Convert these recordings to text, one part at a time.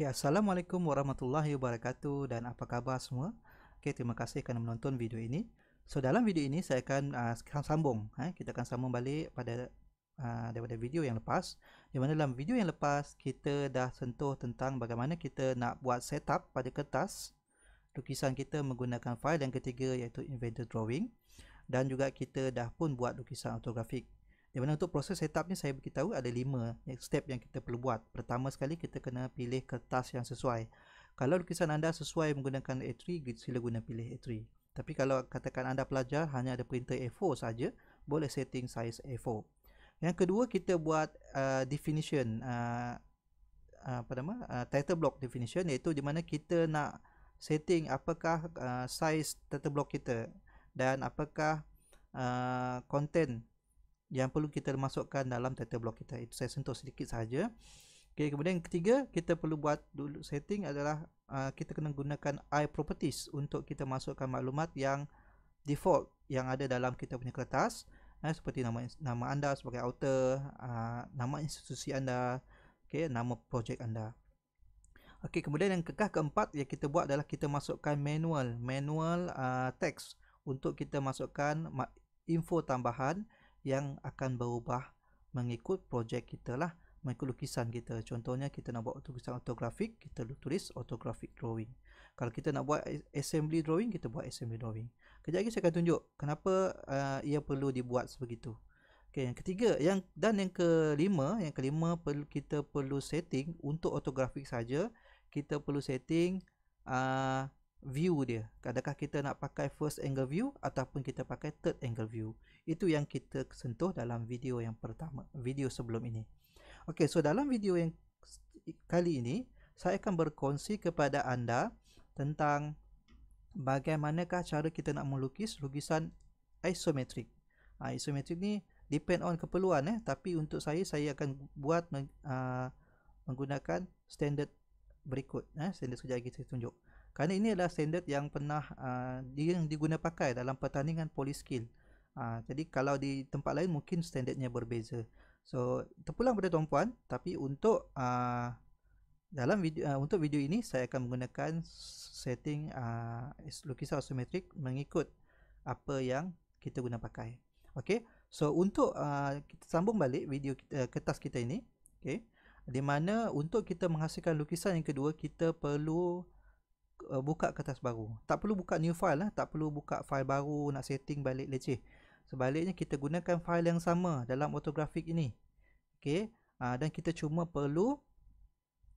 Okay, Assalamualaikum warahmatullahi wabarakatuh dan apa khabar semua? Okay, terima kasih kerana menonton video ini. So dalam video ini saya akan sambung, kita akan sambung balik pada daripada video yang lepas. Di mana dalam video yang lepas kita dah sentuh tentang bagaimana kita nak buat setup pada kertas lukisan kita menggunakan file yang ketiga iaitu Inventor Drawing, dan juga kita dah pun buat lukisan ortografik. Di mana untuk proses setup ni saya beritahu ada 5 step yang kita perlu buat. Pertama sekali kita kena pilih kertas yang sesuai. Kalau lukisan anda sesuai menggunakan A3, sila guna pilih A3. Tapi kalau katakan anda pelajar hanya ada printer A4 saja, boleh setting size A4. Yang kedua kita buat definition, title block definition, iaitu di mana kita nak setting apakah size title block kita dan apakah content yang perlu kita masukkan dalam title block kita. Itu saya sentuh sedikit saja. Okay, kemudian yang ketiga kita perlu buat dulu setting adalah kita kena gunakan iProperties untuk kita masukkan maklumat yang default yang ada dalam kita punya kertas, seperti nama anda sebagai author, nama institusi anda, okay, nama projek anda. Okay, kemudian yang keempat yang kita buat adalah kita masukkan manual text untuk kita masukkan info tambahan yang akan berubah mengikut projek kita lah, mengikut lukisan kita. Contohnya kita nak buat lukisan ortografik, kita tulis orthographic drawing. Kalau kita nak buat assembly drawing, kita buat assembly drawing. Kejap lagi saya akan tunjuk kenapa ia perlu dibuat sebegitu. Okay, yang ketiga, yang kelima kita perlu setting untuk ortografik saja. Kita perlu setting view dia. Adakah kita nak pakai first angle view ataupun kita pakai third angle view. Itu yang kita sentuh dalam video yang pertama, video sebelum ini. Okey, so dalam video yang kali ini saya akan berkongsi kepada anda tentang bagaimanakah cara kita nak melukis lukisan isometrik. Isometrik ni depend on keperluan, tapi untuk saya akan buat menggunakan standard berikut. Standard sekejap lagi saya tunjuk. Kerana ini adalah standard yang pernah digunakan pakai dalam pertandingan Polyscale. Jadi kalau di tempat lain mungkin standardnya berbeza. So terpulang pada tuan-puan, tapi untuk dalam video untuk video ini saya akan menggunakan setting lukisan isometrik mengikut apa yang kita guna pakai. Okey. So untuk kita sambung balik video kertas kita ini, okey. Di mana untuk kita menghasilkan lukisan yang kedua kita perlu buka kertas baru. Tak perlu buka new file, tak perlu buka file baru nak setting balik leceh. Sebaliknya kita gunakan file yang sama dalam ortografik ini. Okey, dan kita cuma perlu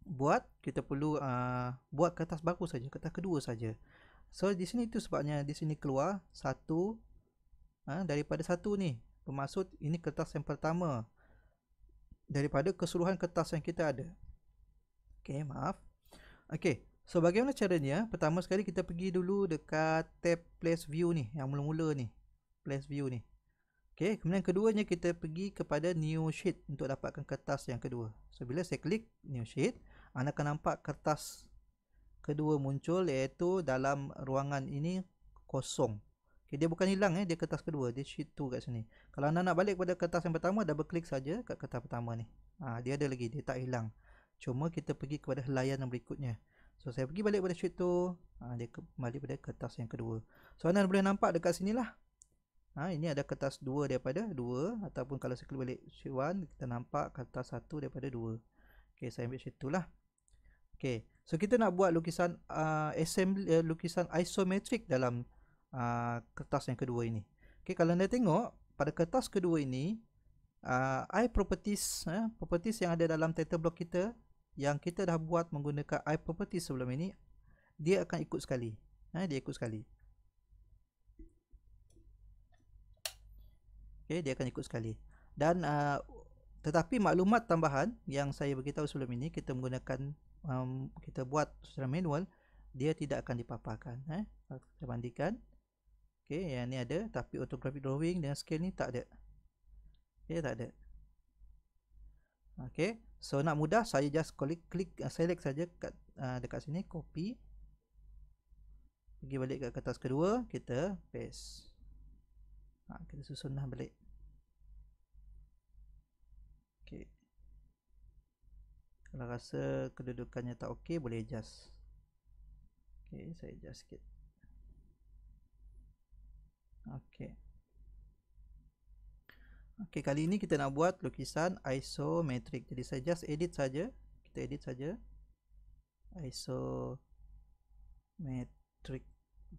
buat kertas baru saja, kertas kedua saja. So di sini itu sebabnya di sini keluar satu daripada satu ni. Bermaksud ini kertas yang pertama daripada keseluruhan kertas yang kita ada. Okey, maaf. Okey. So bagaimana caranya? Pertama sekali kita pergi dulu dekat tab place view ni, yang mula-mula ni, place view ni. Okey, kemudian keduanya kita pergi kepada new sheet untuk dapatkan kertas yang kedua. So bila saya klik new sheet, anda akan nampak kertas kedua muncul, iaitu dalam ruangan ini kosong. Okay, dia bukan hilang, dia kertas kedua, dia sheet 2 kat sini. Kalau anda nak balik kepada kertas yang pertama, double klik saja kat kertas pertama ni. Dia ada lagi, dia tak hilang. Cuma kita pergi kepada helaian yang berikutnya. So saya pergi balik pada sheet tu, dia kembali pada kertas yang kedua. So anda boleh nampak dekat sini lah. Ini ada kertas 2 daripada 2, ataupun kalau saya klik balik sheet 1, kita nampak kertas 1 daripada 2. Okey, saya ambil sheet 2 lah. Okey, so kita nak buat lukisan lukisan isometrik dalam kertas yang kedua ini. Okey, kalau anda tengok pada kertas kedua ini, iProperties, properties yang ada dalam title block kita yang kita dah buat menggunakan iProperties sebelum ini, dia akan ikut sekali. Dia ikut sekali. Okay, dia akan ikut sekali. Dan tetapi maklumat tambahan yang saya beritahu sebelum ini, kita menggunakan kita buat secara manual, dia tidak akan dipaparkan. Saya bandingkan. Okay, yang ni ada, tapi orthographic drawing dengan scale ni tak ada. Okay, tak ada. Okay, so nak mudah saya just klik select saja dekat sini, copy, pergi balik ke kertas kedua, kita paste. Kita susunlah balik. Okay. Kalau rasa kedudukannya tak okey, boleh adjust. Okey, saya adjust sikit. Okey. Okey, kali ini kita nak buat lukisan isometrik. Jadi saya just edit saja. Kita edit saja. Isometric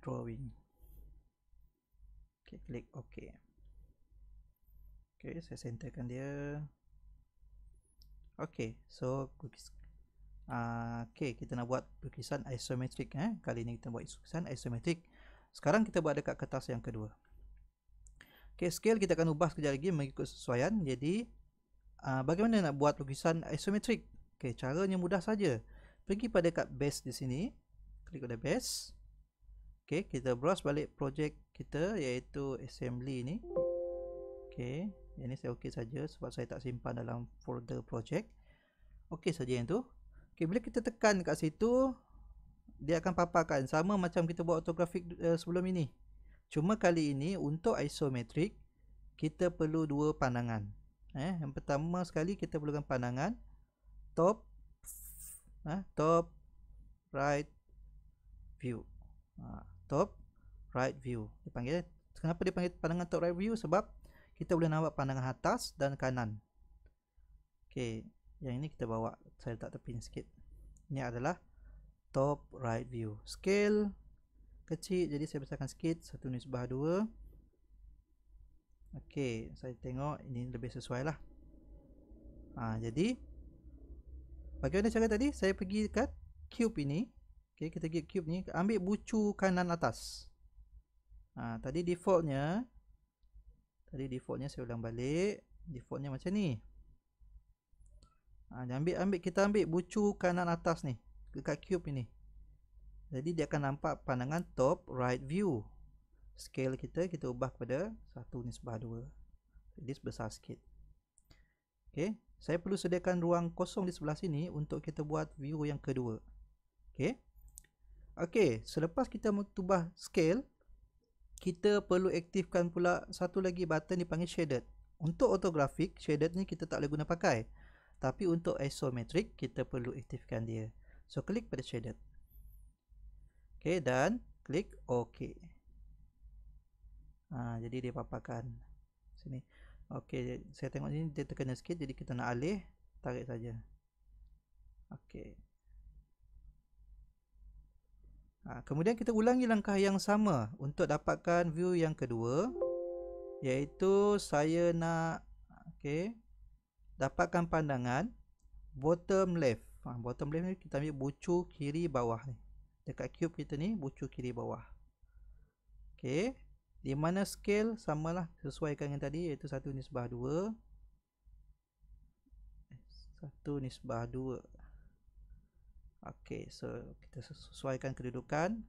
drawing. Okey, klik okey. Okey, saya centerkan dia. Okey, so kita nak buat lukisan isometrik. Kali ini kita buat lukisan isometrik. Sekarang kita buat dekat kertas yang kedua. Okey, scale kita akan ubah sekejap lagi mengikut sesuaian. Jadi bagaimana nak buat lukisan isometrik? Okey, caranya mudah saja. Pergi pada kat base di sini. Klik pada base. Okey, kita browse balik projek kita iaitu assembly ni. Okey, yang ni saya okey saja sebab saya tak simpan dalam folder projek. Okey saja yang tu. Okey, bila kita tekan kat situ, dia akan paparkan sama macam kita buat ortografik sebelum ini. Cuma kali ini untuk isometrik kita perlu dua pandangan. Yang pertama sekali kita perlukan pandangan top right view. Top right view. Kenapa dia panggil pandangan top right view? Sebab kita boleh nampak pandangan atas dan kanan. Okey, yang ini kita bawa, saya letak tepi sikit. Ini adalah top right view. Scale kecil, jadi saya besarkan sikit 1:2. Okey, saya tengok ini lebih sesuai lah. Jadi bagaimana cara tadi? Saya pergi dekat cube ini. Okey, kita pergi cube ni, ambil bucu kanan atas. Tadi defaultnya saya ulang balik. Defaultnya macam ni. Kita ambil bucu kanan atas ni dekat cube ini. Jadi dia akan nampak pandangan top right view. Scale kita ubah kepada 1:2. Jadi sebesar sikit. Okey, saya perlu sediakan ruang kosong di sebelah sini untuk kita buat view yang kedua. Okey, selepas kita mengubah scale, kita perlu aktifkan pula satu lagi button dipanggil shaded. Untuk ortografik, shaded ni kita tak boleh guna pakai. Tapi untuk isometrik, kita perlu aktifkan dia. So, klik pada shaded. Okey, dan klik OK. Jadi dia paparkan sini. Okey, saya tengok ni dia terkena sikit, jadi kita nak alih, tarik saja. Okey. Kemudian kita ulangi langkah yang sama untuk dapatkan view yang kedua, iaitu saya nak dapatkan pandangan bottom left. Bottom left ni kita ambil bucu kiri bawah ni. Dekat cube kita ni bucu kiri bawah. Okey, di mana scale samalah, sesuaikan dengan tadi iaitu 1:2. 1:2. Okey, so kita sesuaikan kedudukan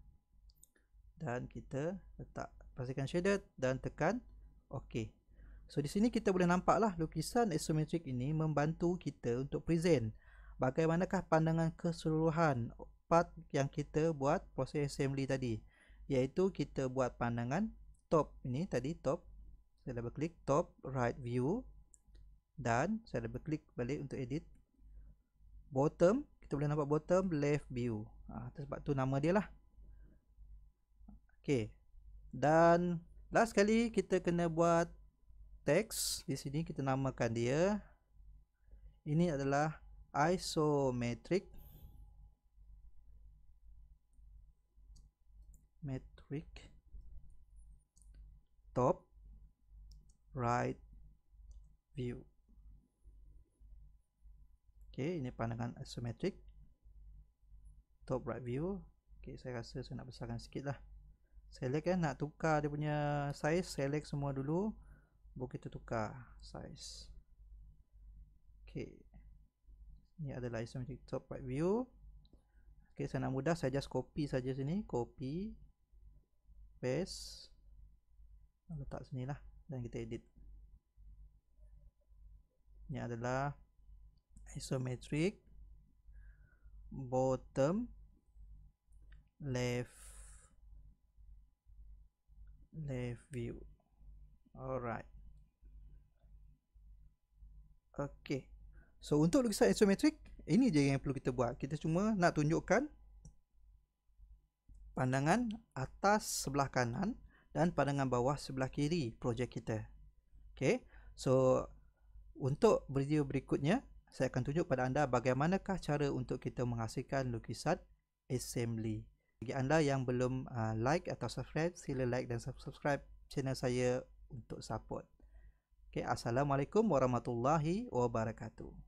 dan kita letak, pastikan shaded dan tekan OK. So di sini kita boleh nampaklah lukisan isometrik ini membantu kita untuk present bagaimanakah pandangan keseluruhan part yang kita buat proses assembly tadi, iaitu kita buat pandangan top ini tadi, top, saya double klik top right view dan saya double klik balik untuk edit. Bottom, kita boleh nampak bottom left view. Sebab tu nama dia lah. Okey. Dan last kali kita kena buat teks. Di sini kita namakan dia. Ini adalah isometric. Top right view. Okey, ini pandangan isometrik top right view. Okey, saya rasa saya nak besarkan sikit lah. Select nak tukar dia punya size, select semua dulu, baru kita tukar size. Okey, ini adalah isometric top right view. Okey, saya nak mudah, saya just copy saja sini, copy, paste, letak sini lah dan kita edit. Ini adalah isometric bottom left view. Alright. Okay, so untuk lukisan isometrik Ini je yang perlu kita buat. Kita cuma nak tunjukkan pandangan atas sebelah kanan dan pandangan bawah sebelah kiri projek kita. Okay, so untuk video berikutnya saya akan tunjuk pada anda bagaimanakah cara untuk kita menghasilkan lukisan assembly. Bagi anda yang belum like atau subscribe, sila like dan subscribe channel saya untuk support. Okay, Assalamualaikum warahmatullahi wabarakatuh.